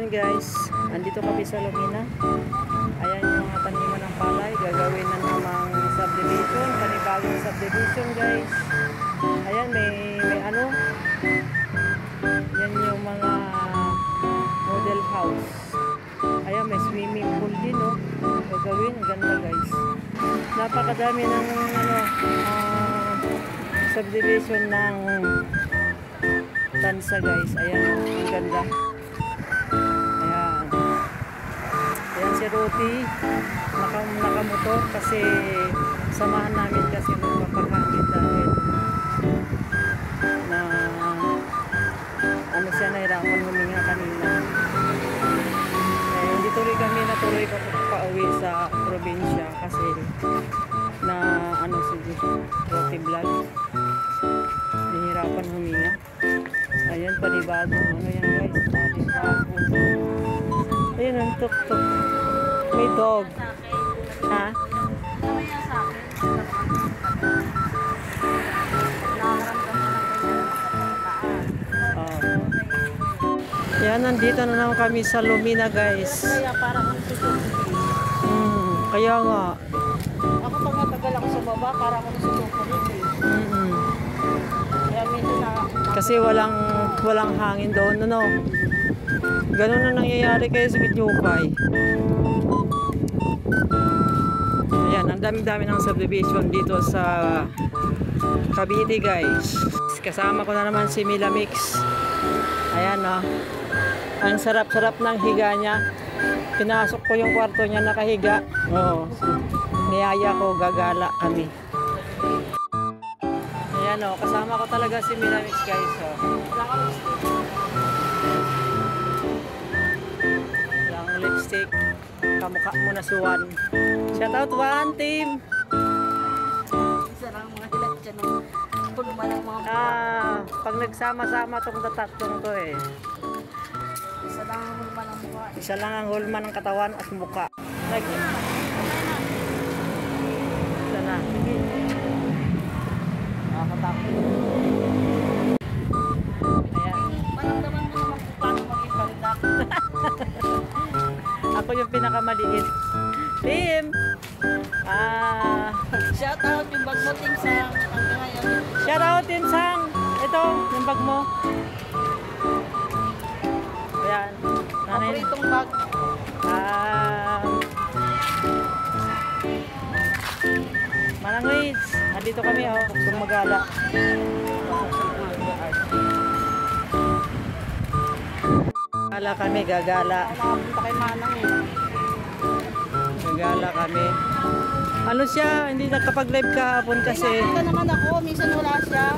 Ayan guys, andito kami sa Lumina. Ayan yung mga taniman ng palay. Gagawin na namang subdivision, panibagong subdivision guys. Ayan, may ano. Yan yung mga model house. Ayan, may swimming pool din, no. Gagawin, ang ganda guys. Napakadami ng ano, subdivision ng Tansa guys. Ayan, ang ganda. Ayan. Ayan si Ruti. Nakamotor kasi samahan namin kasi magpapakangit dahil na ano siya, nahirapan huminga kanina. Hindi natuloy pa uwi sa probinsya kasi na ano si Ruti vlog. Nahirapan huminga. Ayan, panibagong ano yan guys, panibagong. Ayan ang tuk-tuk. May dog. Ha? Ayan, nandito na naman kami sa Lumina guys. Kaya parang ang susukulit. Kaya nga. Ako pag matagal ako sa baba, parang ako susukulit eh. Kaya minsan na... Kasi walang hangin doon, no? Ganun na nangyayari kayo sa Bidyupay. Ayan, ang dami-dami ng subdivision dito sa Cavite guys. Kasama ko na naman si Mila Mix. Ayan, no? Ang sarap-sarap ng higa niya. Pinasok ko yung kwarto niya, nakahiga. Oo. Niyaya ko, gagala kami. Ayan, no? Kasama ko talaga si Mila Mix guys. Yung lipstick. Kamukha mo na si Juan. Shout out Juan team. Isa lang mga hilat dyan ng pulman ng mga Pag nagsama-sama tong tatlong to eh. isa lang ang pulman ng mukha. Isa lang ang hulma ng katawan at mukha. Isa na. Nakakatakot. Ayan. Maramdaman mo naman kung paano maging palitak. Ako yung pinakamaliit. Team! Shout out yung bag mo, Tim Sang. Hanggang ngayon. Shout out Team Sang! Ito, yung bag mo. Ayan. Ako itong bag. Manangwis, nandito kami gumagala. Gagala kami, gagala. Nakapunta kay Manang eh. Gagala kami. Ano siya, hindi nakapag-live kahapon kasi. Nakita naman ako, minsan wala siya.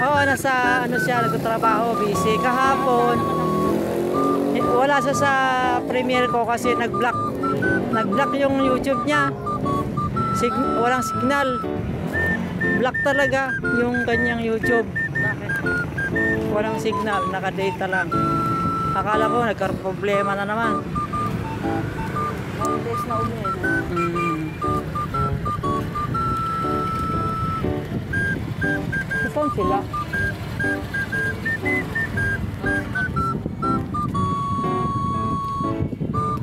Oo, nasa ano siya, nagtatrabaho, busy. Kahapon, wala siya sa premiere ko kasi nag-block yung YouTube niya. Walang signal. Block talaga yung kanyang YouTube. Walang signal, naka-data lang. Akala ko nagkaroon problema na naman. Days na uli eh. Saan sila?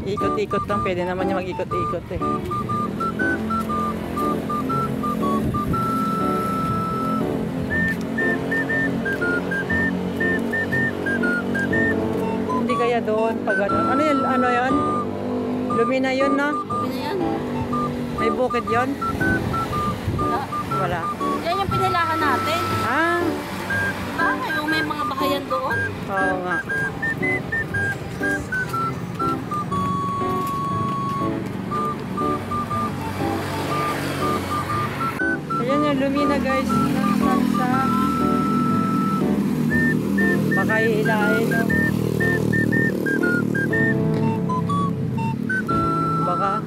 Ikot-ikot lang, pwede naman yung mag-ikot-ikot eh. Hindi kaya doon pag ano? Ano yan? Lumina yun, no? Okay na yan. May bukid yun? Wala. Wala. Yan yung pinilahan natin. Diba? Yung may mga bakayan doon. Oo nga. Ayan yung Lumina guys. Tansa. Baka ihilahin, no? Baka.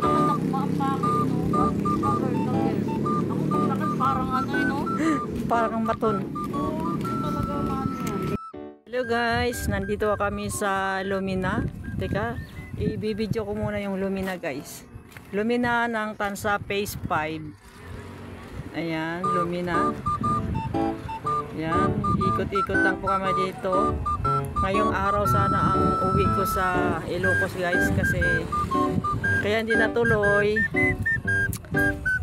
Parang ano eh, no? Parang maton. Talaga ano yan. Hello guys, nandito kami sa Lumina. Teka, i-video ko muna yung Lumina guys. Lumina ng Tansa Phase 5. Ayan, Lumina. Ayan, ikot-ikot lang po kami dito. ngayong araw sana ang uwi ko sa Ilocos guys, kasi kaya hindi natuloy.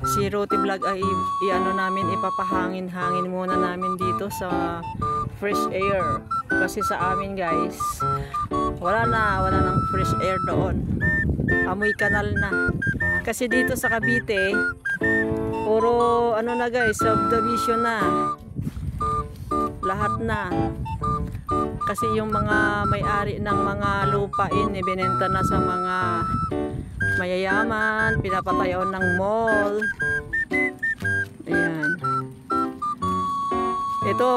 Si Roti Vlog ay iano namin, ipapahangin-hangin muna namin dito sa fresh air, kasi sa amin guys wala nang fresh air doon, amoy kanal na. Kasi dito sa Cavite puro ano na guys, subdivision na lahat na. Kasi yung mga may-ari ng mga lupain ibinenta na sa mga mayayaman, pinapatayon ng mall. Ayan. Ito,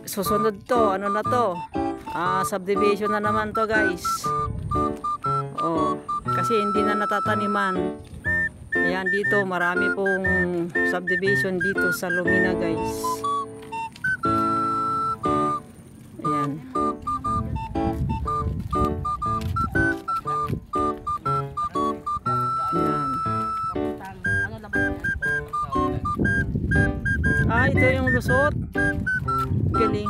susunod to, ano na to? Subdivision na naman to guys. Oh, kasi hindi na natataniman. Ayan, dito marami pong subdivision dito sa Lumina guys. Ayan. Ayan. Ito yung lusot. Galing.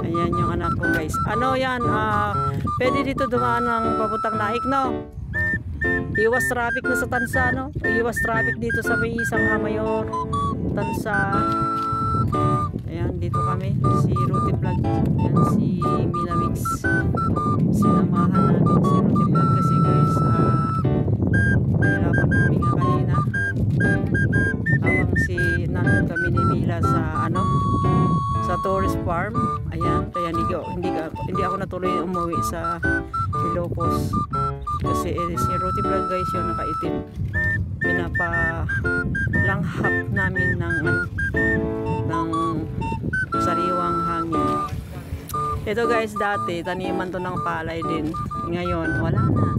Ayan yung anak ko guys. Ano yan? Pwede dito dumaan ng papuntang Naik, no? Iwas traffic na sa Tansa, no? Iwas traffic dito sa may isang Hamayor, Tansa. Ayan, dito kami. Si Roti Vlog. Ayan, si Milamix. Sinamahan namin si Roti Vlog kasi guys, nahirapan huminga kanina. Habang nandun kami ni Mila sa sa tourist farm. Ayan, kaya hindi ako natuloy umuwi sa Ilocos. Kasi si Roti Vlog guys yung nakaitim. Pinapalanghap namin ng sariwang hangin. Ito guys, dati taniman to ng palay din. Ngayon wala na.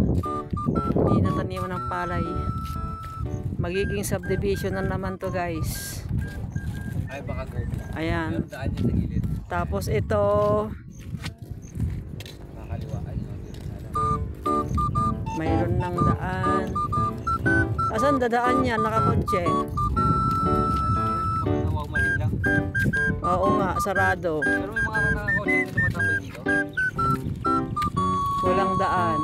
Hindi na taniman ng palay. Magiging subdivision na naman to guys. Ay, baka guard lang. Ayan. Meron daan niya sa gilid. Tapos ito, Nakaliwa. Ay, mayroon ng daan. Asan dadaan yan? Nakakotse. mga nawawmaling lang. Oo nga, sarado. Pero may mga nakakaulit na tumatambay dito. Walang daan.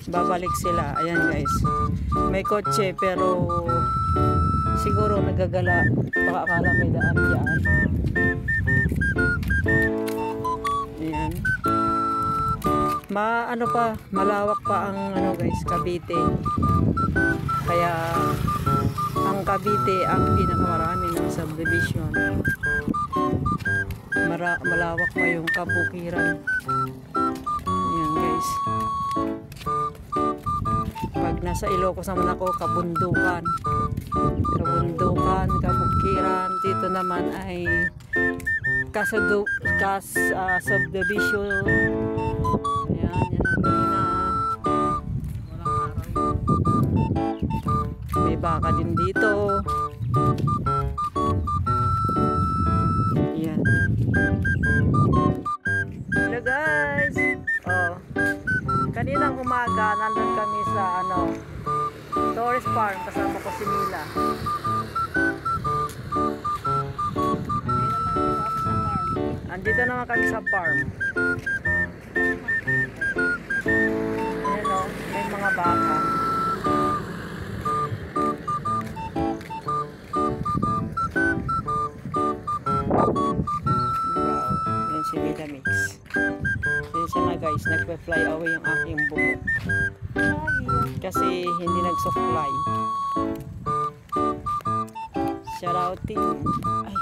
Babalik sila. Ayan guys. May kotse pero siguro nagagala. Baka akala may daan dyan. Ayan. Malawak pa ang guys, Cavite. Kaya ang Cavite ang pinakamarami ng subdivision. Malawak pa yung kabukiran. Ayan guys. Pag nasa Ilocos naman ako, kabundukan, kabukiran. Dito naman ay subdivision. Ayan, yan ang Lumina. May baka din dito. Ayan. Hello guys. Kaninang umaga nandun kami sa tourist farm, kasama ko si Mila. Andito naman kami sa farm. Ayan o, may mga baka. Wow, yan si Mila Mix. Siya na guys, nagpe-fly away yung aking buhok. Kasi hindi nag-soft-fly. Shouting. Ay.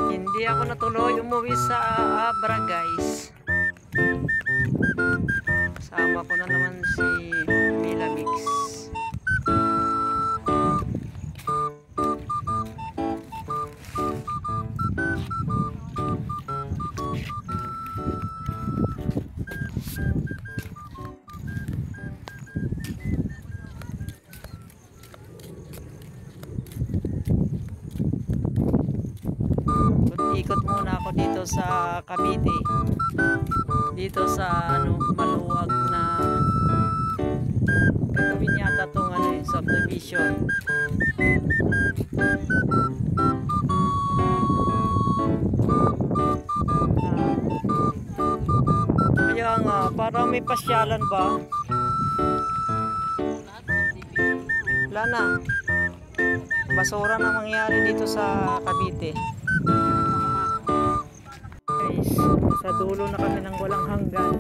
Hindi ako natuloy umuwi sa Abra guys. Sama ko na naman si Mila Mix. Ikot muna ako dito sa Cavite. Dito sa maluwag na gagawin yata tong subdivision. Kaya nga, parang may pasyalan ba? Wala na. Basura na mangyari dito sa Cavite. Guys, sa dulo na kami ng walang hanggan.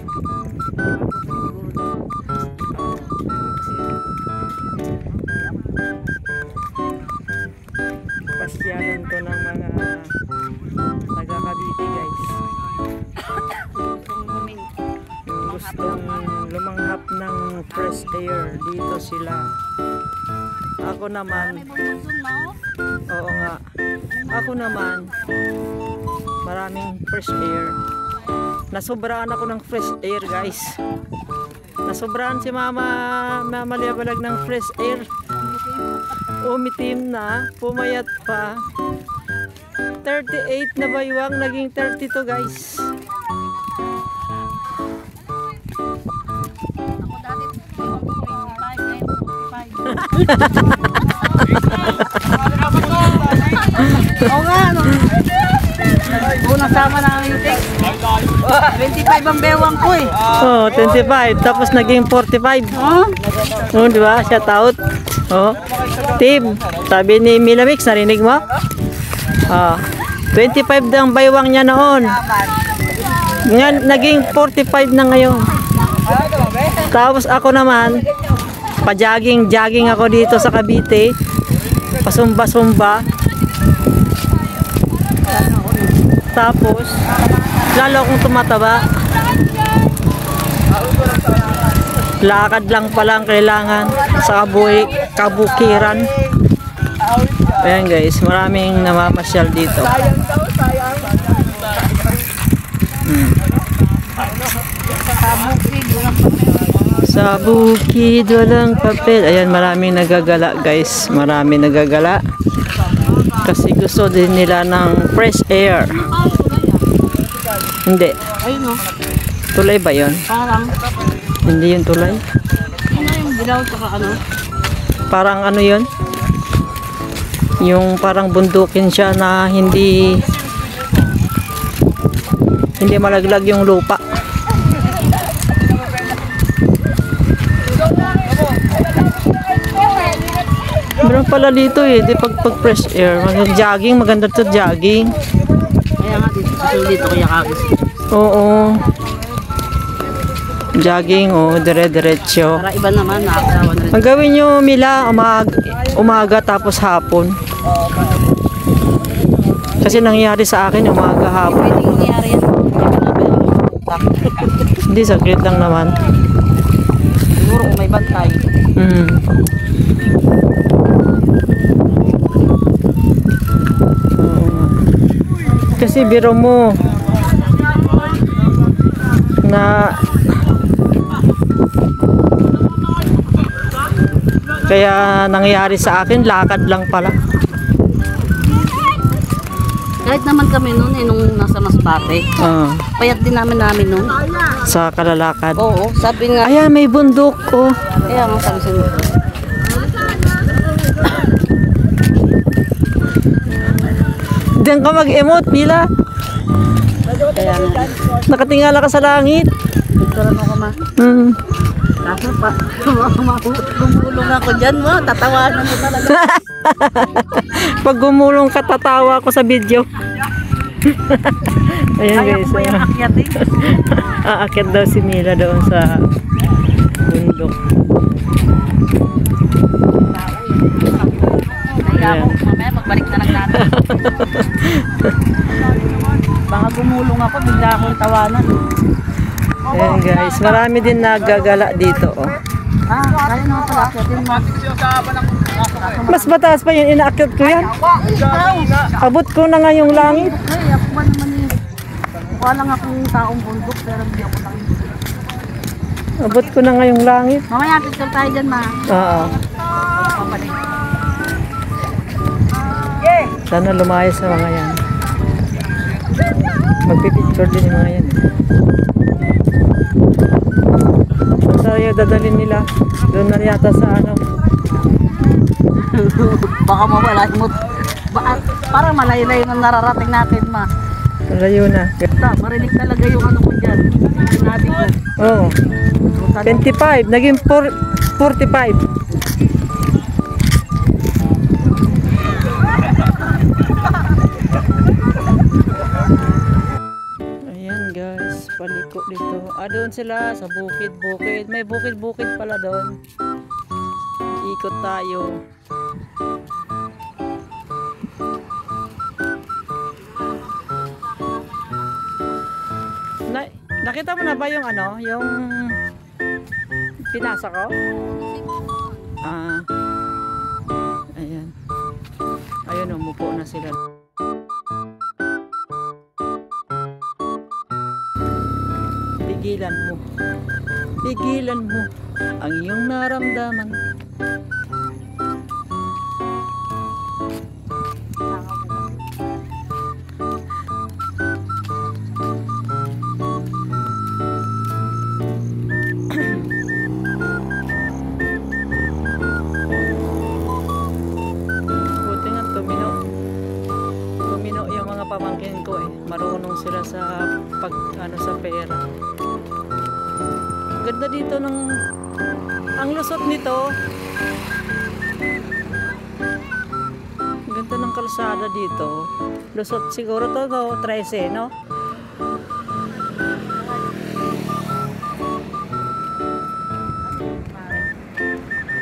Pasyalan to ng mga taga Cavite, guys. Yung gustong lumanghap ng fresh air, dito sila. Ako naman, oo nga, ako naman, maraming fresh air. Nasobrahan ako ng fresh air, guys. Nasobrahan si Mama Liabalag ng fresh air. Umitim na, pumayat pa. 38 na baywang, naging 32, guys. Oo nga, no? Unang sama na kami. 25 ang bewang ko eh. Oh, 25, tapos naging 45. Huh? Oh, di ba? Shout out. Oh. Team, sabi ni Milamix, narinig mo? Ah, 25 ang baywang niya noon. Ngayon, naging 45 na ngayon. Tapos ako naman, pa-jogging ako dito sa Cavite. Pasumba-sumba. Tapos, lalo akong tumataba. Lakad lang palang kailangan sa kabukiran. Ayan guys, maraming namamasyal dito. Sa bukid walang papel. Ayan, maraming nagagala guys. Maraming nagagala. Kasi gusto din nila ng fresh air. Hindi. Ayun o. Tulay ba yun? Parang. Hindi yun tulay. Ano yung dilaw tsaka ano? Parang ano yun? Yung parang bundukin siya na hindi malaglag yung lupa. Meron pala dito eh, di pag fresh air, jogging, maganda to jogging. Kaya nga dito kaya kakis. Oo. Jogging, oh, dire-diretso. Para iba naman, nakakasawa na rin. Ang gawin nyo, Mila, umaga tapos hapon. Kasi nangyari sa akin, umaga hapon. Pwede yung nangyari yan. Hindi, sakit lang naman. Siguro kung may bantay. Kasi biro mo na kaya nangyari sa akin, lakad lang pala. Kahit naman kami noon eh, nung nasa Masbate. Payat din namin noon. Sa kalalakad. Oo, sabi nga. Ayan, may bundok. Oh. Kaya nga sabi sa inyo. Diyan ka mag-emote, Mila. Kaya nga. Nakatingala ka sa langit. Picturean mo ka ma. Kaso pa, gumulong ako dyan mo, tatawanan mo talaga. Pag gumulong ka, tatawa ako sa video. Ayan guys. Kaya yung akyatin. Aakyat daw si Mila doon sa bundok. Kaya ako, mamaya magbalik na lang natin. Baka gumulong ako, bigla akong tawanan. Ayan guys, marami din nagagala dito. Oh. Kaya naman pala akyatin mo. Mas mataas pa yun, inaakyat ko yan. Abot ko na nga yung langit. Ay, ako ba naman eh. Mukha lang akong taong bundok, pero hindi ako lang. Abot ko na nga yung langit. Mamaya, picture tayo dyan ma. Oo. Pabalik. Sana lumayas sa mga yan. Magpipicture din yung mga yan. Saan tayo dadalhin nila? Doon na yata sa ano. Baka mawala mo. Parang malayo-layo nang nararating natin, ma. Malayo na. Marinig talaga yung ano ko dyan. Sinabi ko. Oo. 25. Naging 45. Ayan guys, paliko dito. Doon sila sa bukid-bukid. May bukid-bukid pala doon. Ikot tayo. Nakita mo na ba yung ano, yung pinasa ko? Ayan. Ayun, umupo na sila. Pigilan mo. Pigilan mo ang iyong naramdaman. Buti nga tumino yung mga pamangkin ko eh. Marunong sila sa sa pera. Ganda dito ang lusot nito. Ganda ng kalsada dito. Lusot siguro to 13, no?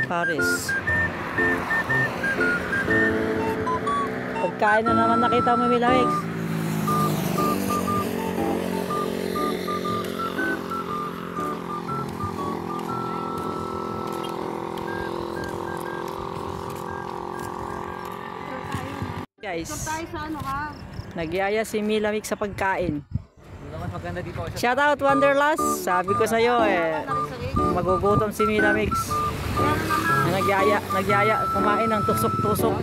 Paris. Pagkain na naman nakita mo, Milamix. Guys, Tayo sa ano ka? nagyaya si Milamix sa pagkain. Mas maganda dito. Shout out Wanderlust. Sabi ko sa iyo magugutom si Milamix. Nagyaya kumain ng tusok-tusok.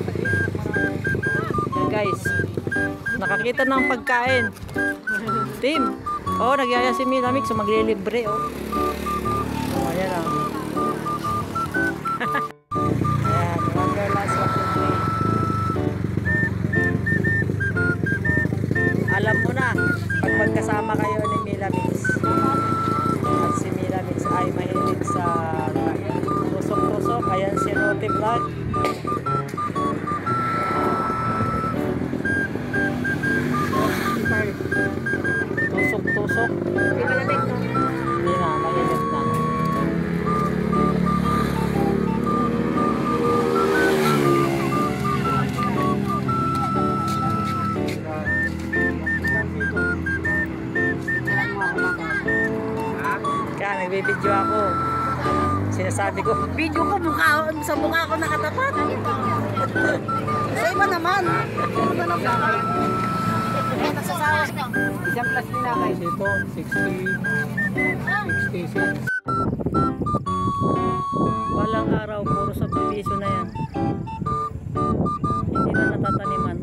Yan guys. Nakakita ng pagkain. Team. Oh, nagyaya si Milamix so maglilibre oh. Oh, ayan oh. Ayan, Wanderlust Waterway. Alam mo na pag magkasama kayo ni Milamix at si Milamix ay mahilig sa tusok-tusok. Ayan si Rote Vlog. Tusok-tusok. Hindi na, mahilig na. Kaya nagbibideo ako. Sinasabi ko, Video ko sa mukha ko nakatapat. Sa iba naman. Ano na naman? Isang class din na kayo dito. 66. walang araw, puro subdivision na yan. Hindi na natataniman.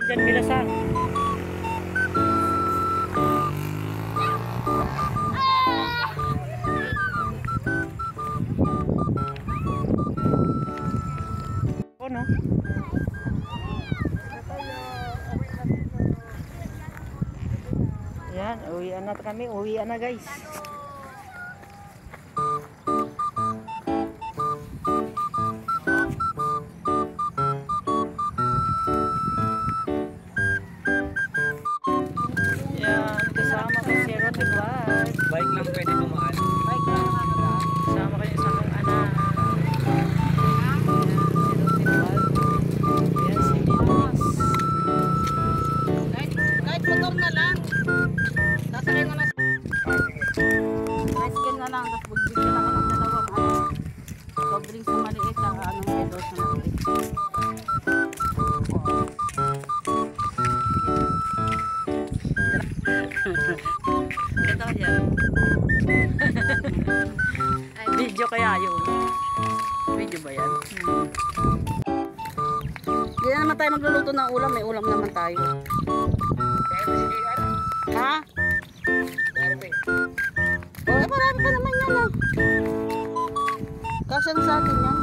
Diyan Bilasan. No? Yan, uwian na kami, uwian na guys. Yan, kasama ko si Rote Vlog. Bike lang pwede dumaan. Kasama kayo sa akong anak. Yan, si Rote Vlog. Yan, si Milos. Kahit motor na lang. Nagdala ko ng dalawang soft drinks na maliit, anong pedos na maliit. Ito yan. Video kaya yun. Video ba yan? Hindi na naman tayo magluluto ng ulam. May ulam naman tayo. Ha? Oh, marami pa naman yan ah. Kasya na sa atin yan.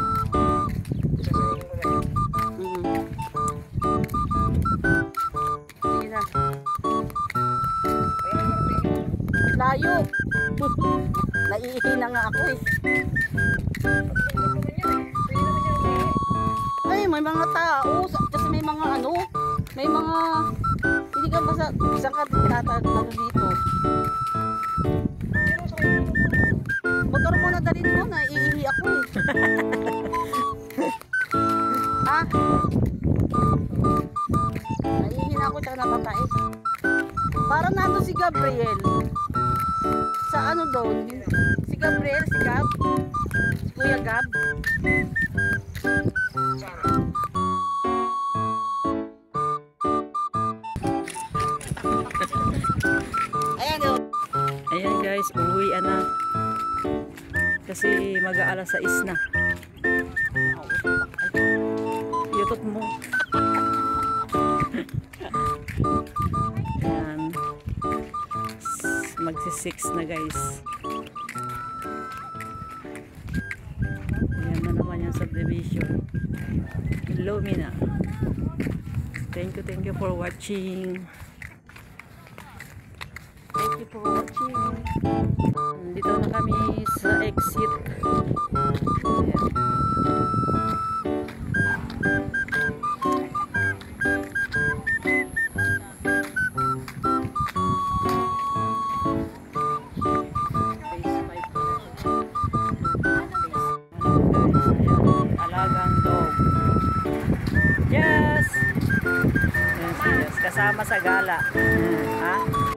Sige na. Layo. Naiihi na nga ako eh. Ay, may mga tao. Kasi may mga ano. May mga... Hindi ka basta... Isang ka ano dito. Motor mo na dalhin mo. Naiihi ako eh. Ha? Naiihi na ako tsaka natatais. Parang nandun si Gabriel. Sa ano doon? Si Gabriel, si Gab? Si Kuya Gab? Ayan o. Ayan guys, uwian na. Kasi mag-aalas 6 na. YouTube mo. Ayan. Magsi-6 na guys. Ayan na naman yung subdivision. Lumina. Thank you for watching. Thank you for watching. Dito na kami sa exit. Ayan. Alagang dog. Yes! Yes, yes. Kasama sa gala. Ha?